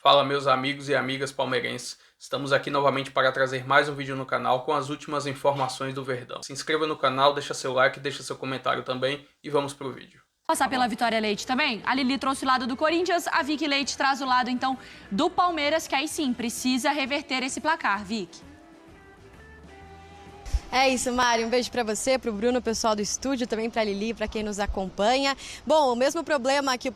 Fala, meus amigos e amigas palmeirenses. Estamos aqui novamente para trazer mais um vídeo no canal com as últimas informações do Verdão. Se inscreva no canal, deixa seu like, deixa seu comentário também e vamos pro vídeo. Passar pela Vitória Leite também. A Lili trouxe o lado do Corinthians, a Vicky Leite traz o lado, então, do Palmeiras, que aí sim, precisa reverter esse placar, Vicky. É isso, Mari. Um beijo pra você, pro Bruno, pessoal do estúdio, também pra Lili, pra quem nos acompanha. Bom, o mesmo problema que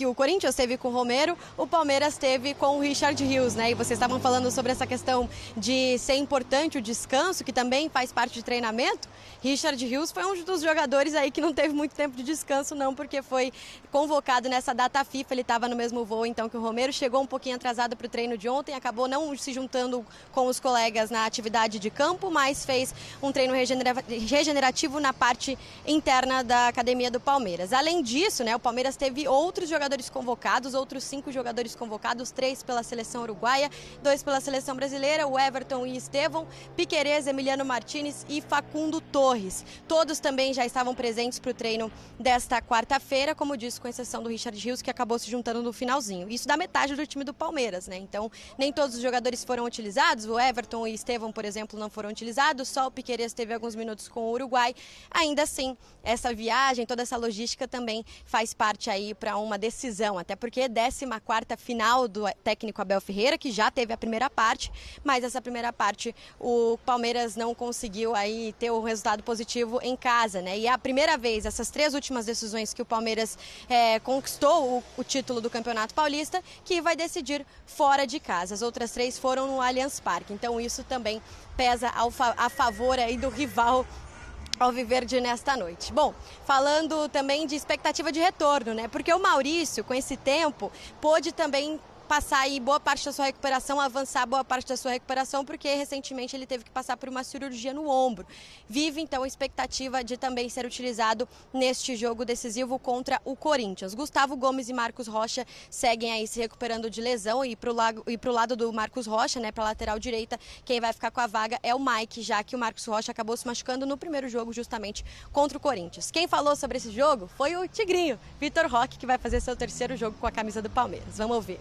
o Corinthians teve com o Romero, o Palmeiras teve com o Richard Rios, né? E vocês estavam falando sobre essa questão de ser importante o descanso, que também faz parte do treinamento. Richard Rios foi um dos jogadores aí que não teve muito tempo de descanso, não, porque foi convocado nessa data FIFA, ele estava no mesmo voo, então, que o Romero chegou um pouquinho atrasado pro treino de ontem, acabou não se juntando com os colegas na atividade de campo, mas fez um treino regenerativo na parte interna da academia do Palmeiras. Além disso, né, o Palmeiras teve outros jogadores convocados, outros 5 jogadores convocados, 3 pela seleção uruguaia, 2 pela seleção brasileira, o Everton e Estevão, Piquerez, Emiliano Martinez e Facundo Torres. Todos também já estavam presentes para o treino desta quarta-feira, como disse, com exceção do Richard Rios, que acabou se juntando no finalzinho. Isso da metade do time do Palmeiras, né? Então, nem todos os jogadores foram utilizados, o Everton e Estevão, por exemplo, não foram utilizados, só o Piquerez teve alguns minutos com o Uruguai. Ainda assim, essa viagem, toda essa logística também faz parte aí para uma decisão, até porque 14ª final do técnico Abel Ferreira, que já teve a primeira parte, mas essa primeira parte o Palmeiras não conseguiu aí ter o resultado positivo em casa, né? E é a primeira vez, essas 3 últimas decisões que o Palmeiras conquistou o título do Campeonato Paulista, que vai decidir fora de casa. As outras 3 foram no Allianz Parque, então isso também pesa a favor aí do rival alviverde nesta noite. Bom, falando também de expectativa de retorno, né? Porque o Maurício, com esse tempo, pôde também passar aí boa parte da sua recuperação, avançar boa parte da sua recuperação, porque recentemente ele teve que passar por uma cirurgia no ombro. Vive, então, a expectativa de também ser utilizado neste jogo decisivo contra o Corinthians. Gustavo Gomes e Marcos Rocha seguem aí se recuperando de lesão e pro lado do Marcos Rocha, né, para a lateral direita, quem vai ficar com a vaga é o Mike, já que o Marcos Rocha acabou se machucando no primeiro jogo justamente contra o Corinthians. Quem falou sobre esse jogo foi o Tigrinho, Vitor Roque, que vai fazer seu 3º jogo com a camisa do Palmeiras. Vamos ouvir.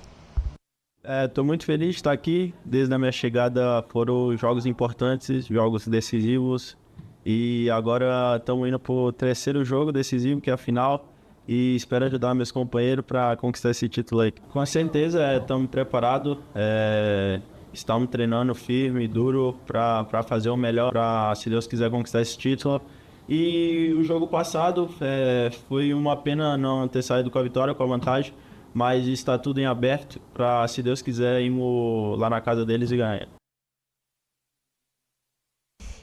Estou muito feliz de estar aqui. Desde a minha chegada foram jogos importantes, jogos decisivos. E agora estamos indo para o 3º jogo decisivo, que é a final. E espero ajudar meus companheiros para conquistar esse título aí. Com certeza estamos preparados. Estamos treinando firme e duro para fazer o melhor, para, se Deus quiser, conquistar esse título. E o jogo passado foi uma pena não ter saído com a vitória, com a vantagem. Mas está tudo em aberto para, se Deus quiser, irmos lá na casa deles e ganhar.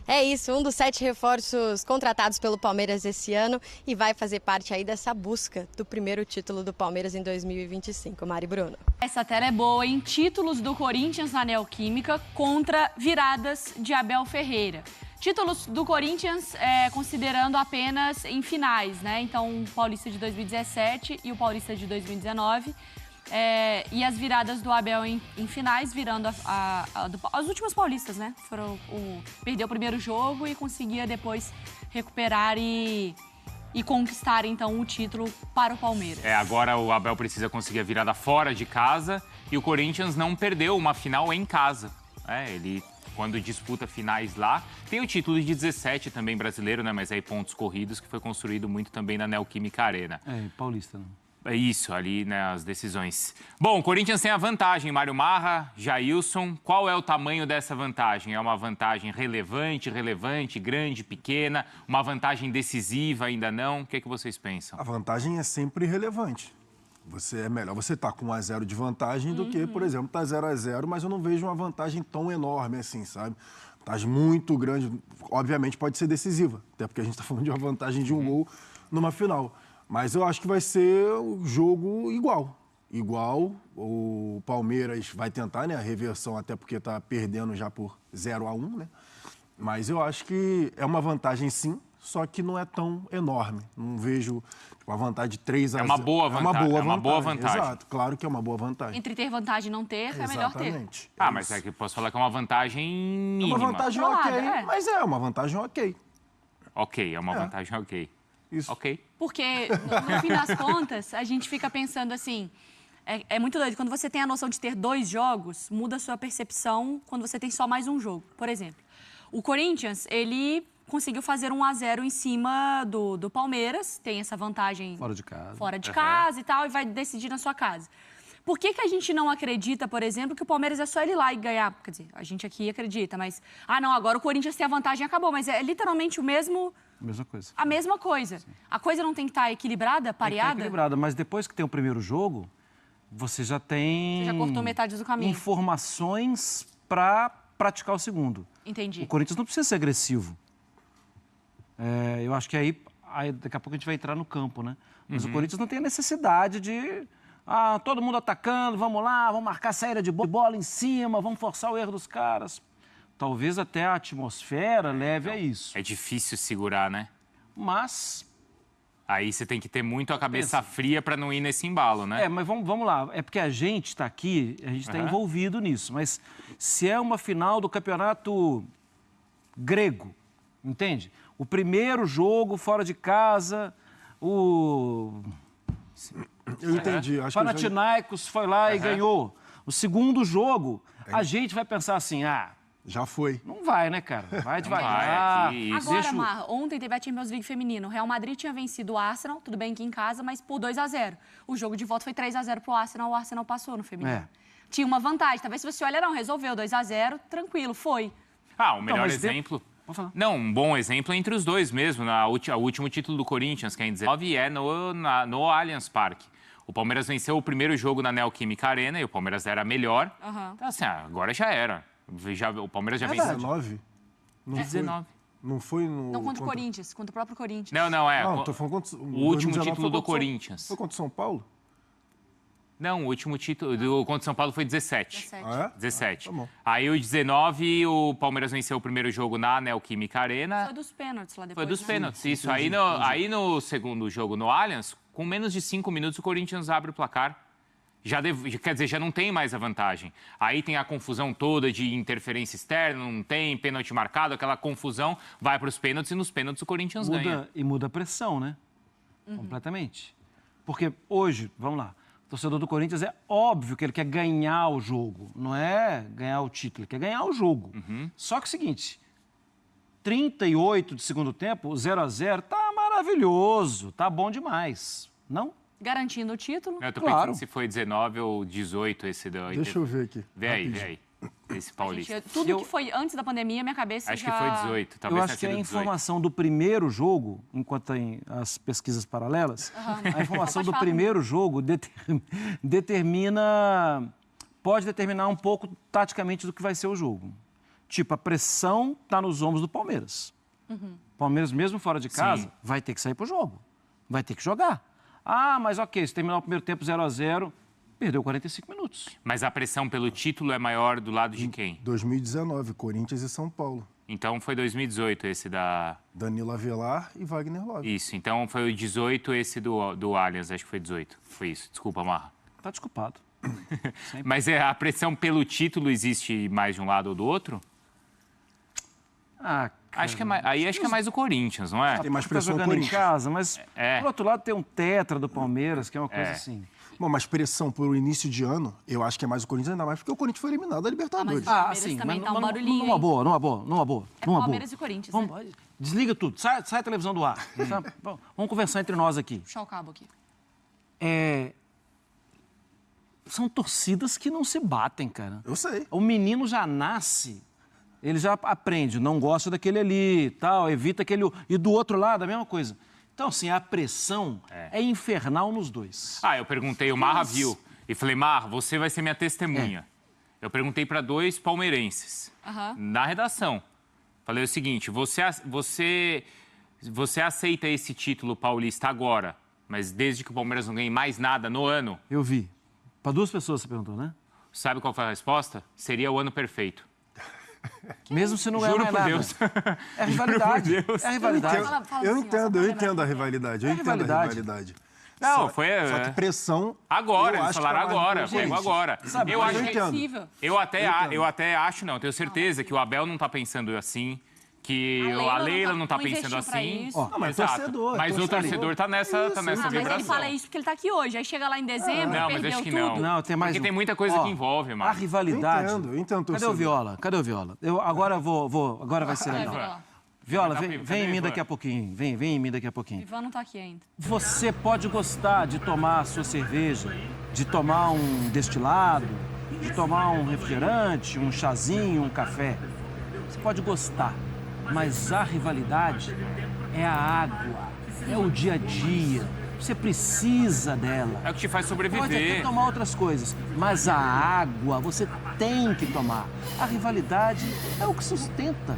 É isso, um dos 7 reforços contratados pelo Palmeiras esse ano e vai fazer parte aí dessa busca do primeiro título do Palmeiras em 2025. Mari Bruno. Essa tela é boa, hein? Títulos do Corinthians na Neoquímica contra viradas de Abel Ferreira. Títulos do Corinthians considerando apenas em finais, né? Então, o Paulista de 2017 e o Paulista de 2019. E as viradas do Abel em finais, virando as últimas paulistas, né? Perdeu o primeiro jogo e conseguia depois recuperar e conquistar, então, o título para o Palmeiras. Agora o Abel precisa conseguir a virada fora de casa e o Corinthians não perdeu uma final em casa. Ele, quando disputa finais lá, tem o título de 17 também brasileiro, né? Mas aí pontos corridos, que foi construído muito também na Neoquímica Arena. Paulista, não. É isso, ali, né, as decisões. Bom, o Corinthians tem a vantagem, Mário Marra, Jailson. Qual é o tamanho dessa vantagem? É uma vantagem relevante, grande, pequena? Uma vantagem decisiva, ainda não? O que é que vocês pensam? A vantagem é sempre relevante. É melhor você estar com 1-0 de vantagem do que, por exemplo, estar 0-0, mas eu não vejo uma vantagem tão enorme assim, sabe? Vantagem muito grande, obviamente pode ser decisiva, até porque a gente está falando de uma vantagem de um gol numa final. Mas eu acho que vai ser um jogo igual. O Palmeiras vai tentar, né, a reversão, até porque está perdendo já por 0-1, né? Mas eu acho que é uma vantagem sim, só que não é tão enorme. Não vejo uma vantagem de 3-0. É uma boa vantagem. É uma boa vantagem. Exato, claro que é uma boa vantagem. Entre ter vantagem e não ter, é melhor ter. Exatamente. Mas é que eu posso falar que é uma vantagem mínima. É uma vantagem ok, mas é uma vantagem ok. Ok, é uma vantagem ok. Isso. Ok. Porque, no fim das contas, a gente fica pensando assim, É muito doido. Quando você tem a noção de ter 2 jogos, muda a sua percepção quando você tem só mais um jogo. Por exemplo, o Corinthians, ele conseguiu fazer 1-0 em cima do Palmeiras, tem essa vantagem fora de casa e tal, e vai decidir na sua casa. Por que a gente não acredita, por exemplo, que o Palmeiras é só ele ir lá e ganhar? Quer dizer, a gente aqui acredita, mas... não, agora o Corinthians tem a vantagem e acabou. Mas é literalmente o mesmo... Mesma coisa. A mesma coisa. Sim. A coisa não tem que estar equilibrada, pareada? Tem que estar equilibrada, mas depois que tem o primeiro jogo, você já tem... Você já cortou metade do caminho. Informações para praticar o segundo. Entendi. O Corinthians não precisa ser agressivo. Eu acho que aí daqui a pouco a gente vai entrar no campo, né? Mas o Corinthians não tem a necessidade de... todo mundo atacando, vamos lá, vamos marcar saída de bola em cima, vamos forçar o erro dos caras. Talvez até a atmosfera leve a isso. É difícil segurar, né? Mas... Aí você tem que ter muito a cabeça fria para não ir nesse embalo, né? Mas vamos lá. É porque a gente está aqui, a gente está envolvido nisso. Mas se é uma final do campeonato grego, entende? O primeiro jogo fora de casa, Eu entendi. O Panathinaikos foi lá e ganhou. O segundo jogo, a gente vai pensar assim, já foi. Não vai, né, cara? Vai devagar. Agora, Mar, ontem teve a Champions League feminino. O Real Madrid tinha vencido o Arsenal, tudo bem que em casa, mas por 2-0. O jogo de volta foi 3-0 pro Arsenal, o Arsenal passou no feminino. Tinha uma vantagem. Talvez se você olha, não, resolveu 2-0, tranquilo, foi. O melhor exemplo... Não, um bom exemplo é entre os dois mesmo. O último título do Corinthians, que é em 19, é no Allianz Parque. O Palmeiras venceu o primeiro jogo na Neoquímica Arena e o Palmeiras era melhor. Então, assim, agora já era. O Palmeiras já venceu. 19? Não 19. Não foi no... Não contra o Corinthians, contra o próprio Corinthians. Não, tô falando contra... O último título do Corinthians. Foi contra o São Paulo? Não, o último título contra o São Paulo foi 17. 17. Tá bom. Aí o 19, o Palmeiras venceu o primeiro jogo na Neoquímica Arena. Foi dos pênaltis lá depois. Foi dos pênaltis, Sim, isso. entendi. Aí no segundo jogo no Allianz, com menos de 5 minutos, o Corinthians abre o placar. Quer dizer, já não tem mais a vantagem. Aí tem a confusão toda de interferência externa, não tem pênalti marcado, aquela confusão vai para os pênaltis e nos pênaltis o Corinthians ganha. E muda a pressão, né? Completamente. Porque hoje, vamos lá, o torcedor do Corinthians é óbvio que ele quer ganhar o jogo, não é ganhar o título, ele quer ganhar o jogo. Só que é o seguinte, 38 de segundo tempo, 0-0, tá maravilhoso, tá bom demais, não? Garantindo o título. Eu tô pensando se foi 19 ou 18 esse da... Deixa eu ver aqui. Vê aí. Esse Paulista. Tudo que foi antes da pandemia, minha cabeça Acho já... que foi 18, talvez Eu acho que a informação do primeiro jogo, enquanto tem as pesquisas paralelas, a informação do primeiro jogo pode determinar um pouco taticamente do que vai ser o jogo. Tipo, a pressão tá nos ombros do Palmeiras. O Palmeiras, mesmo fora de casa, vai ter que sair pro jogo. Vai ter que jogar. Mas ok, se terminar o primeiro tempo 0-0, perdeu 45 minutos. Mas a pressão pelo título é maior do lado de quem? 2019, Corinthians e São Paulo. Então foi 2018 esse da... Danilo Avelar e Wagner Love. Isso, então foi o 18 esse do Allianz, acho que foi 18. Foi isso, desculpa, Marra. Tá desculpado. Mas a pressão pelo título existe mais de um lado ou do outro? Acho que é mais o Corinthians, não é? Tem mais pressão jogando Corinthians. em casa, mas por outro lado tem um tetra do Palmeiras, que é uma coisa assim. Bom, mas pressão pelo início de ano, eu acho que é mais o Corinthians, ainda mais porque o Corinthians foi eliminado da Libertadores. Palmeiras também tá um barulhinho, numa boa. Palmeiras e Corinthians, né? Desliga tudo, sai a televisão do ar. Vamos conversar entre nós aqui. Puxar o cabo aqui. São torcidas que não se batem, cara. Eu sei. O menino já nasce, ele já aprende, não gosta daquele ali, tal, evita aquele... E do outro lado, a mesma coisa. Então, assim, a pressão é infernal nos dois. Eu perguntei, o Marra viu, e falei, Marra, você vai ser minha testemunha. Eu perguntei para 2 palmeirenses, na redação. Falei o seguinte, você aceita esse título paulista agora, mas desde que o Palmeiras não ganhe mais nada no ano? Eu vi. Para 2 pessoas você perguntou, né? Sabe qual foi a resposta? Seria o ano perfeito. Mesmo se não ganhar Juro mais por nada. Deus. É rivalidade. É rivalidade. Eu entendo a rivalidade. Eu entendo a rivalidade. Não, Só que pressão... Agora, eu eles acho falaram que é mais agora, Corinthians. pegou agora. Sabe, Eu até acho, não, tenho certeza que o Abel não tá pensando assim, que a Leila não tá pensando assim. Não, mas Exato. torcedor. Mas o torcedor tá nessa Mas vibração. ele fala isso porque ele tá aqui hoje. Aí chega lá em dezembro, Não, mas perdeu acho que tudo. não. Não, tem mais Porque um. tem muita coisa Ó, que envolve, A mano. rivalidade. Eu entendo, Cadê o Viola? Cadê o Viola? Agora agora vai ser legal. Viola, vem em mim daqui a pouquinho. Vem em mim daqui a pouquinho. Ivan não tá aqui ainda. Você pode gostar de tomar a sua cerveja, de tomar um destilado, de tomar um refrigerante, um chazinho, um café. Você pode gostar, mas a rivalidade é a água, é o dia a dia. Você precisa dela. É o que te faz Pode até sobreviver. tomar outras coisas, mas a água você tem que tomar. A rivalidade é o que sustenta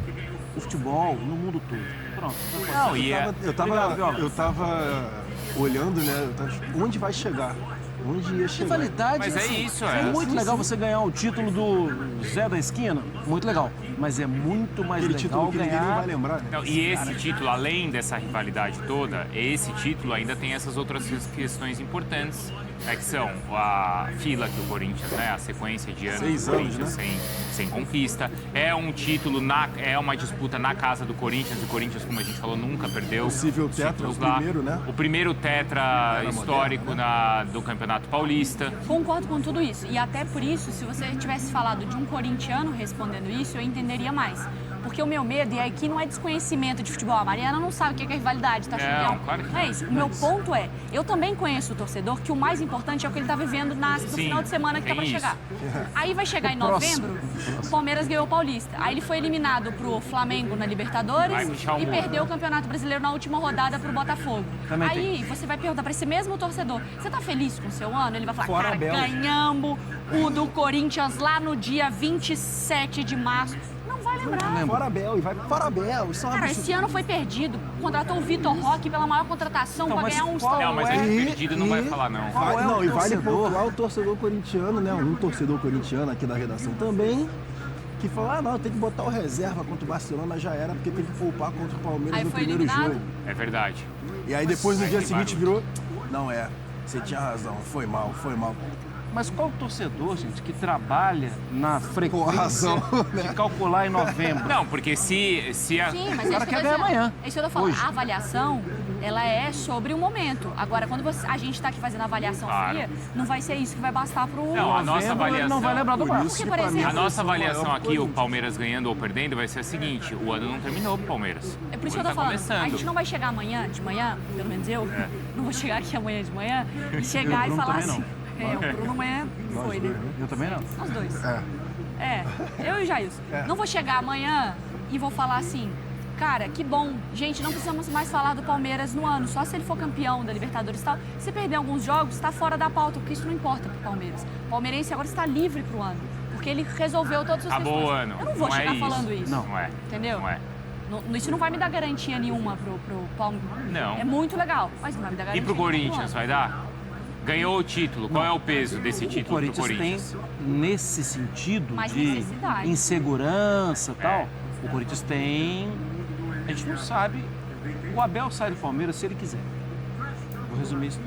o futebol no mundo todo. Pronto. Não, e é... Eu tava olhando, né? Onde vai chegar? Onde ia chegar? Rivalidade Mas é assim, isso, é é. muito legal você ganhar o título do Zé da Esquina, muito legal. Mas é muito mais Aquele título legal que ninguém nem ganhar... vai lembrar, né? Não, e esse título, além dessa rivalidade toda, esse título ainda tem essas outras questões importantes, que são a fila que o Corinthians, né, a sequência de anos 6 do anos, Corinthians né? sem conquista. É um título, é uma disputa na casa do Corinthians. O Corinthians, como a gente falou, nunca perdeu Possível os tetra, títulos o lá. primeiro, né? O primeiro tetra histórico do Campeonato Paulista. Concordo com tudo isso. E até por isso, se você tivesse falado de um corintiano respondendo isso, eu entenderia mais. Porque o meu medo, e aqui não é desconhecimento de futebol, a Mariana não sabe o que é rivalidade, tá achando Não, claro que não é isso. O meu ponto é, eu também conheço o torcedor, que o mais importante é o que ele tá vivendo no Sim, final de semana que tá tem pra isso. chegar. Aí vai chegar em novembro, o Palmeiras ganhou o Paulista. Aí ele foi eliminado pro Flamengo na Libertadores Vai puxar o e muro. perdeu o Campeonato Brasileiro na última rodada pro Botafogo. Também Aí você vai perguntar pra esse mesmo torcedor, você tá feliz com o seu ano? Ele vai falar, Fora cara, Abel. ganhamos o do Corinthians lá no dia 27 de março. Não vai lembrar. Fora Abel, e vai fora Abel. Isso é um Cara, absurdo. esse ano foi perdido. Contratou o Vitor Roque pela maior contratação Então, pra mas ganhar um qual Não, mas estadual. esse perdido não vai falar, não. Qual é o E vale torcedor? pontuar o torcedor corintiano, né? Um torcedor corintiano aqui da redação também, que fala, não, tem que botar o reserva contra o Barcelona, já era, porque tem que poupar contra o Palmeiras Aí no foi primeiro eliminado? jogo. É verdade. E aí depois, no Ai, dia que seguinte, barulho. virou, não é, você tinha razão, foi mal, foi mal. Mas qual torcedor, gente, que trabalha na frequência razão, né? de calcular em novembro? Não, porque se a... Sim, mas O é cara isso que eu quer tô ganhar dizendo. amanhã. É isso que eu tô falando. Hoje. A avaliação, ela é sobre o momento. Agora, quando a gente tá aqui fazendo a avaliação Claro. fria, não vai ser isso que vai bastar pro Não, a nossa Novembro, ele avaliação... não vai lembrar do Vasco. Porque, por pra mim, exemplo, A nossa avaliação maior aqui, coisa. o Palmeiras ganhando ou perdendo, vai ser a seguinte: o ano não terminou pro Palmeiras. É por isso O que eu ano tô falando. começando. A gente não vai chegar amanhã, de manhã, pelo menos eu, não vou chegar aqui amanhã de manhã e chegar E o e Bruno falar também assim. O Bruno amanhã foi, né? Eu também não. Nós dois. Eu e o Jailson. Não vou chegar amanhã e vou falar assim, cara, que bom. Gente, não precisamos mais falar do Palmeiras no ano. Só se ele for campeão da Libertadores e tal. Se perder alguns jogos, está fora da pauta, porque isso não importa pro Palmeiras. O palmeirense agora está livre pro ano. Porque ele resolveu todas as Acabou questões. o ano. Eu não vou Não é chegar isso. falando isso. Não é. Entendeu? Não é. Isso não vai me dar garantia nenhuma pro Palmeiras. Não. É muito legal, mas não vai me dar E garantia. pro nenhuma Corinthians, vai dar? Ganhou o título. Qual é o peso desse O título pro Corinthians Corinthians? tem, nesse sentido Mais de necessidade. insegurança e tal, É. o Corinthians tem... A gente não sabe... O Abel sai do Palmeiras se ele quiser. Vou resumir isso.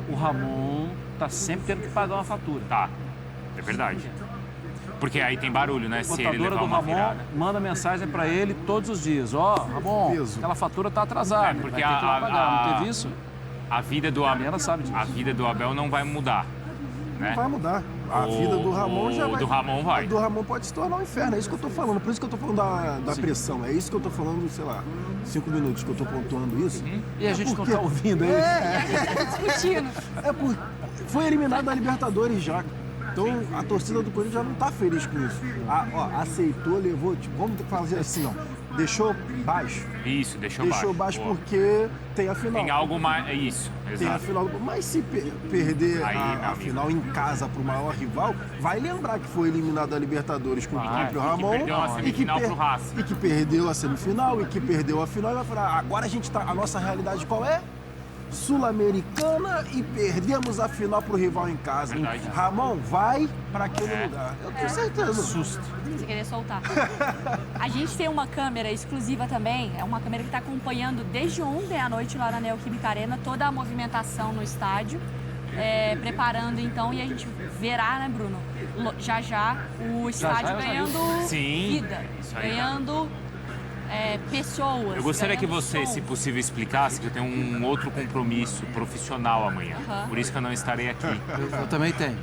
O Ramon tá sempre tendo que pagar uma fatura. Tá. É verdade. Porque aí tem barulho, né? A Se ele contadora levar do uma Ramon virada. manda mensagem pra ele todos os dias. Ó, Ramon, Peso. aquela fatura tá atrasada. É, porque vai ter que ir lá pagar. Não teve isso? A vida do Mariana sabe disso. A vida do Abel não vai mudar. Né? Vai mudar. A vida do Ramon já vai. do Ramon vai. A do Ramon pode se tornar um inferno. É isso que eu tô falando. Por isso que eu tô falando da pressão. É isso que eu tô falando, sei lá, 5 minutos que eu tô pontuando isso. E a gente porque- não tá ouvindo aí. discutindo. Foi eliminado da Libertadores já. Então a torcida do Corinthians já não tá feliz com isso. Aceitou, levou, tipo, vamos fazer assim, ó. Deixou baixo. Isso, deixou baixo Boa. porque tem a final. Tem algo mais. É isso, Tem a exato. final. Mas se perder Aí, meu a amigo. final em casa pro maior rival, vai lembrar que foi eliminado da Libertadores com o próprio e que Ramon. perdeu a semifinal pro Racing. E que perdeu a semifinal e que perdeu a final. E vai falar, agora a nossa realidade qual é? Sul-Americana e perdemos a final pro rival em casa. Verdade. Ramon, vai pra aquele lugar. Eu tenho certeza. Susto. Você querer soltar. A gente tem uma câmera exclusiva também, é uma câmera que está acompanhando desde ontem à noite lá na Neoquímica Arena toda a movimentação no estádio. preparando então, e a gente verá, né, Bruno? Já o estádio ganhando vida, ganhando pessoas. Eu gostaria que você, som. se possível, explicasse que eu tenho um outro compromisso profissional amanhã. Por isso que eu não estarei aqui. Eu também tenho.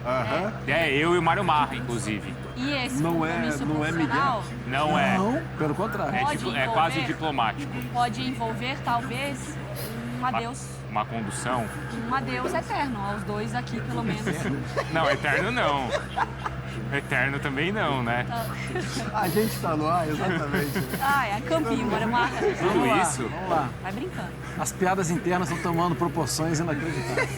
Eu e o Mário Marra, inclusive. E esse Não compromisso é profissional Não é. Não, pelo contrário. É quase diplomático. pode envolver, talvez, um adeus. Uma condução. Um adeus eterno aos dois aqui, pelo menos. Não, eterno não. Eterno também não, né? A gente tá no ar, exatamente. É campinho, Mário Marra. Tudo isso? Vamos lá. Vai brincando. As piadas internas estão tomando proporções inacreditáveis.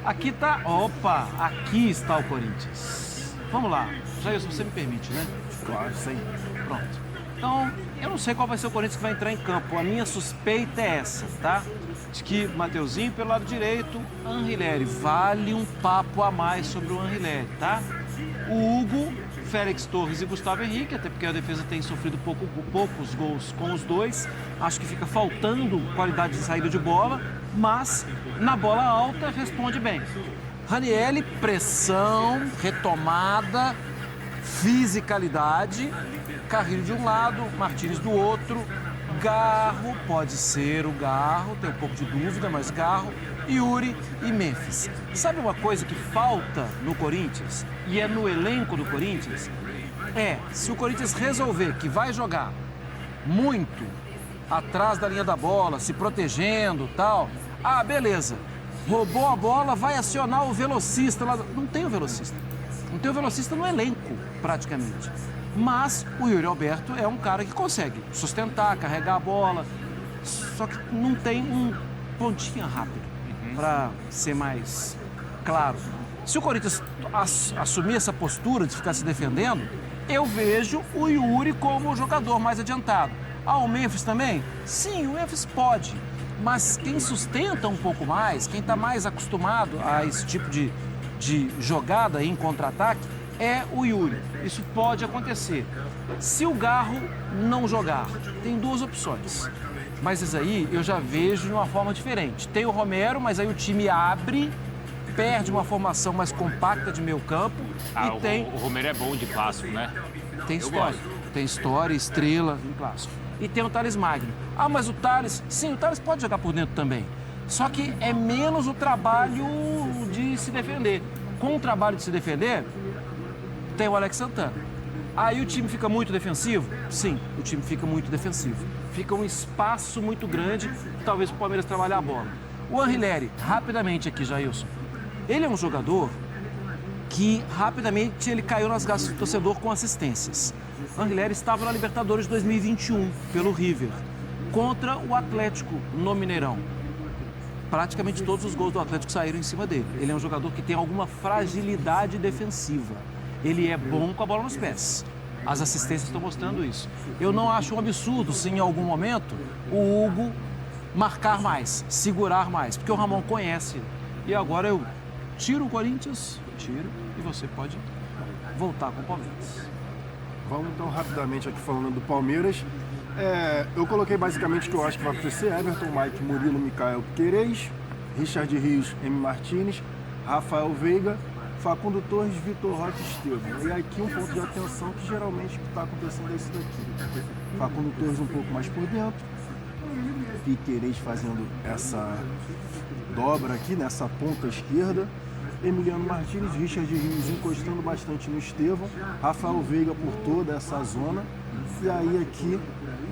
Aqui tá... Opa! Aqui está o Corinthians. Vamos lá. Jair, se você me permite, né? Claro, sim. Pronto. Então, eu não sei qual vai ser o Corinthians que vai entrar em campo. A minha suspeita é essa, tá? De que Mateuzinho pelo lado direito, Anrileri. Vale um papo a mais sobre o Anrileri, tá? O Hugo, Félix Torres e Gustavo Henrique, até porque a defesa tem sofrido poucos gols com os dois. Acho que fica faltando qualidade de saída de bola, mas na bola alta responde bem. Ranieri, pressão, retomada, fisicalidade. Carrilho de um lado, Martínez do outro. Garro, pode ser o Garro, tem um pouco de dúvida, mas Garro, Yuri e Memphis. Sabe uma coisa que falta no Corinthians, e é no elenco do Corinthians? Se o Corinthians resolver que vai jogar muito atrás da linha da bola, se protegendo e tal, beleza, roubou a bola, vai acionar o velocista lá. Não tem o velocista. Não tem o velocista no elenco, praticamente. Mas o Yuri Alberto é um cara que consegue sustentar, carregar a bola, só que não tem um pontinha rápido, para ser mais claro. Se o Corinthians assumir essa postura de ficar se defendendo, eu vejo o Yuri como o jogador mais adiantado. O Memphis também? Sim, o Memphis pode, mas quem sustenta um pouco mais, quem está mais acostumado a esse tipo de jogada em contra-ataque, é o Yuri. Isso pode acontecer. Se o Garro não jogar, tem duas opções. Mas isso aí eu já vejo de uma forma diferente. Tem o Romero, mas aí o time abre, perde uma formação mais compacta de meio campo. O Romero é bom de clássico, né? Tem história. Tem história, estrela em clássico. E tem o Thales Magno. Mas o Thales... Sim, o Thales pode jogar por dentro também. Só que é menos o trabalho de se defender. Com o trabalho de se defender, tem o Alex Santana. Aí o time fica muito defensivo? Sim, o time fica muito defensivo. Fica um espaço muito grande, talvez o Palmeiras trabalhe a bola. O Anrileri, rapidamente aqui, Jailson. Ele é um jogador que rapidamente ele caiu nas graças do torcedor com assistências. O Anrileri estava na Libertadores 2021, pelo River, contra o Atlético no Mineirão. Praticamente todos os gols do Atlético saíram em cima dele. Ele é um jogador que tem alguma fragilidade defensiva. Ele é bom com a bola nos pés. As assistências estão mostrando isso. Eu não acho um absurdo se em algum momento o Hugo marcar mais, segurar mais, porque o Ramon conhece. E agora eu tiro o Corinthians, e você pode voltar com o Palmeiras. Vamos então rapidamente aqui falando do Palmeiras. Eu coloquei basicamente o que eu acho que vai acontecer: Everton, Mike, Murilo, Micael, Querez, Richard Rios, M. Martínez, Rafael Veiga, Facundo Torres, Vitor Roque e Estevam. E aqui um ponto de atenção que geralmente o que está acontecendo é isso daqui. Facundo Torres um pouco mais por dentro, Piquerez fazendo essa dobra aqui nessa ponta esquerda, Emiliano Martínez, Richard Rios encostando bastante no Estevam, Rafael Veiga por toda essa zona, e aí aqui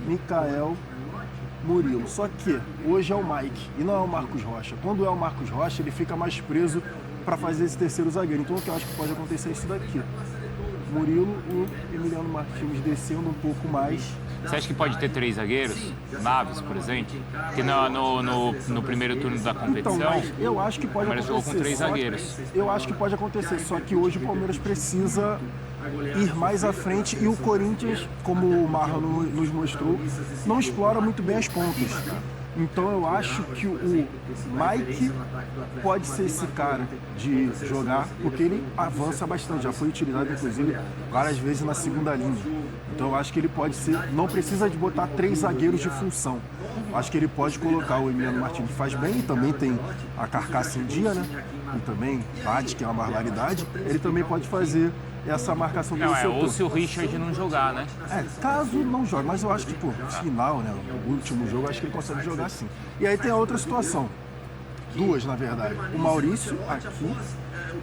Micael, Murilo. Só que hoje é o Mike e não é o Marcos Rocha. Quando é o Marcos Rocha, ele fica mais preso para fazer esse terceiro zagueiro. Então o que eu acho que pode acontecer é isso daqui: Murilo, o Emiliano Martínez descendo um pouco mais. Você acha que pode ter 3 zagueiros? Naves, por exemplo? Que no primeiro turno da competição, então, mas eu acho que pode acontecer. jogou com 3 zagueiros. Eu acho que pode acontecer, só que hoje o Palmeiras precisa ir mais à frente e o Corinthians, como o Marra nos mostrou, não explora muito bem as pontas. Então eu acho que o Mike pode ser esse cara de jogar, porque ele avança bastante, já foi utilizado inclusive várias vezes na segunda linha. Então eu acho que ele pode ser, não precisa de botar 3 zagueiros de função. Acho que ele pode colocar o Emiliano Martínez, que faz bem, e também tem a carcaça em dia, né? e também bate, que é uma barbaridade, ele também pode fazer essa marcação do Não, setor. ou se o Richard não jogar, né? Caso não jogue, mas eu acho que, pô, final, né, o último jogo, eu acho que ele consegue jogar sim. E aí tem a outra situação, duas, na verdade. O Maurício aqui,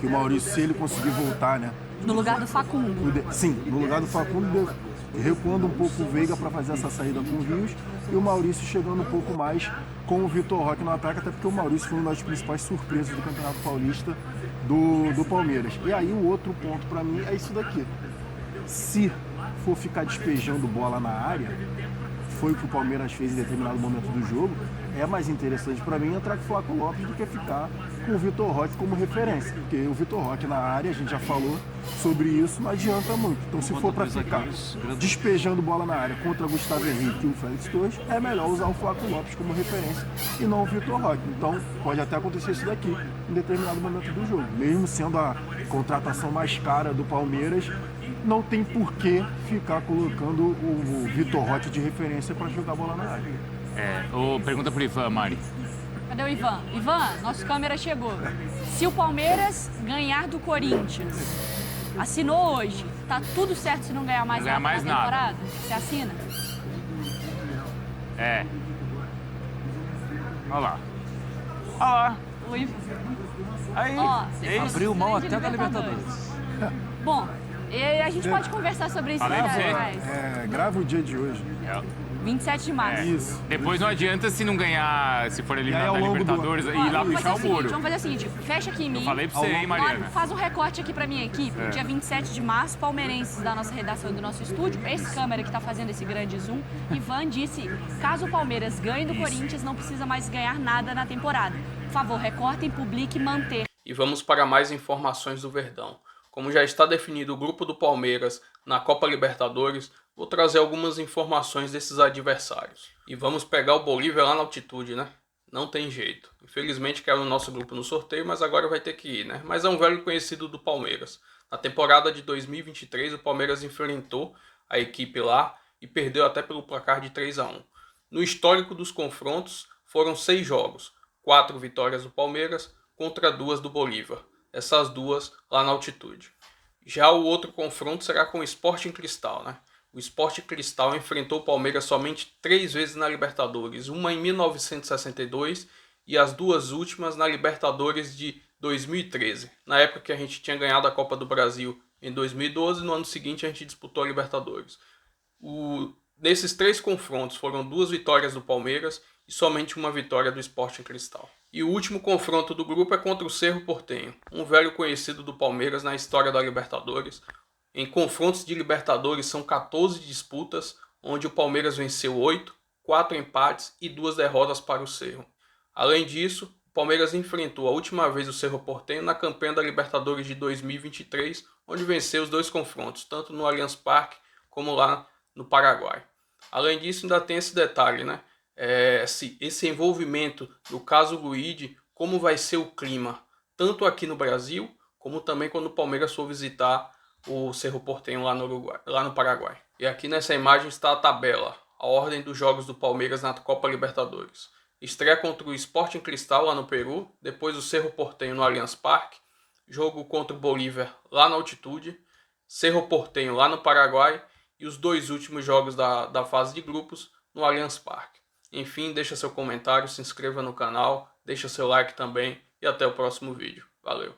que o Maurício, se ele conseguir voltar, né? No lugar do Facundo. Sim, no lugar do Facundo, recuando um pouco o Veiga para fazer essa saída com o Rios, e o Maurício chegando um pouco mais com o Vitor Roque no ataque, até porque o Maurício foi uma das principais surpresas do Campeonato Paulista do Palmeiras. E aí o outro ponto para mim é isso daqui. Se for ficar despejando bola na área, foi o que o Palmeiras fez em determinado momento do jogo, é mais interessante para mim entrar com o Flaco Lopes do que ficar com o Vitor Roque como referência. Porque o Vitor Roque na área, a gente já falou sobre isso, não adianta muito. Então se for para ficar despejando bola na área contra Gustavo Henrique e o Félix Torres, é melhor usar o Flaco Lopes como referência e não o Vitor Roque. Então pode até acontecer isso daqui em determinado momento do jogo. Mesmo sendo a contratação mais cara do Palmeiras, não tem por que ficar colocando o Vitor Roque de referência para jogar bola na área. Pergunta pro Ivan, Mari. Cadê o Ivan? Ivan, nosso câmera chegou. Se o Palmeiras ganhar do Corinthians, assinou hoje, tá tudo certo se não ganhar mais Não ganhar nada mais na nada. temporada? Você assina? Olha lá. Olha lá. O Ivan. Aí, Ó, você falou abriu mão grande até da Libertadores. Bom, e a gente pode conversar sobre isso Falei pra você. mais. Grava o dia de hoje. 27 de março. Isso. Depois não adianta se não ganhar, se for eliminado ao da longo do- Libertadores, Ó, e ir lá vamos fazer puxar o o seguinte, muro. vamos fazer o seguinte, fecha aqui em mim. Falei pra você, hein, Mariana? Olha, faz um recorte aqui pra minha equipe. É. Dia 27 de março, palmeirenses da nossa redação e do nosso estúdio. Esse câmera que tá fazendo esse grande zoom. Ivan disse, caso o Palmeiras ganhe do Corinthians, não precisa mais ganhar nada na temporada. Por favor, recortem, publique e manter. E vamos para mais informações do Verdão. Como já está definido o grupo do Palmeiras na Copa Libertadores, vou trazer algumas informações desses adversários. E vamos pegar o Bolívia lá na altitude, né? Não tem jeito. Infelizmente caiu no nosso grupo no sorteio, mas agora vai ter que ir, né? Mas é um velho conhecido do Palmeiras. Na temporada de 2023, o Palmeiras enfrentou a equipe lá e perdeu até pelo placar de 3-1. No histórico dos confrontos, foram 6 jogos, 4 vitórias do Palmeiras contra 2 do Bolívar. Essas duas lá na altitude. Já o outro confronto será com o Sporting Cristal, né? O Sporting Cristal enfrentou o Palmeiras somente 3 vezes na Libertadores, uma em 1962 e as duas últimas na Libertadores de 2013. Na época que a gente tinha ganhado a Copa do Brasil em 2012, no ano seguinte a gente disputou a Libertadores. Nesses 3 confrontos foram 2 vitórias do Palmeiras e somente uma vitória do Sporting Cristal. E o último confronto do grupo é contra o Cerro Porteño, um velho conhecido do Palmeiras na história da Libertadores. Em confrontos de Libertadores são 14 disputas, onde o Palmeiras venceu 8, 4 empates e 2 derrotas para o Cerro. Além disso, o Palmeiras enfrentou a última vez o Cerro Porteño na campanha da Libertadores de 2023, onde venceu os 2 confrontos, tanto no Allianz Parque como lá no Paraguai. Além disso, ainda tem esse detalhe, né? Esse envolvimento do caso Luigi, como vai ser o clima, tanto aqui no Brasil, como também quando o Palmeiras for visitar o Cerro Porteño lá no Paraguai. E aqui nessa imagem está a tabela, a ordem dos jogos do Palmeiras na Copa Libertadores. Estreia contra o Sporting Cristal lá no Peru, depois o Cerro Porteño no Allianz Parque, jogo contra o Bolívar lá na altitude, Cerro Porteño lá no Paraguai e os 2 últimos jogos da fase de grupos no Allianz Parque. Enfim, deixa seu comentário, se inscreva no canal, deixa seu like também e até o próximo vídeo. Valeu!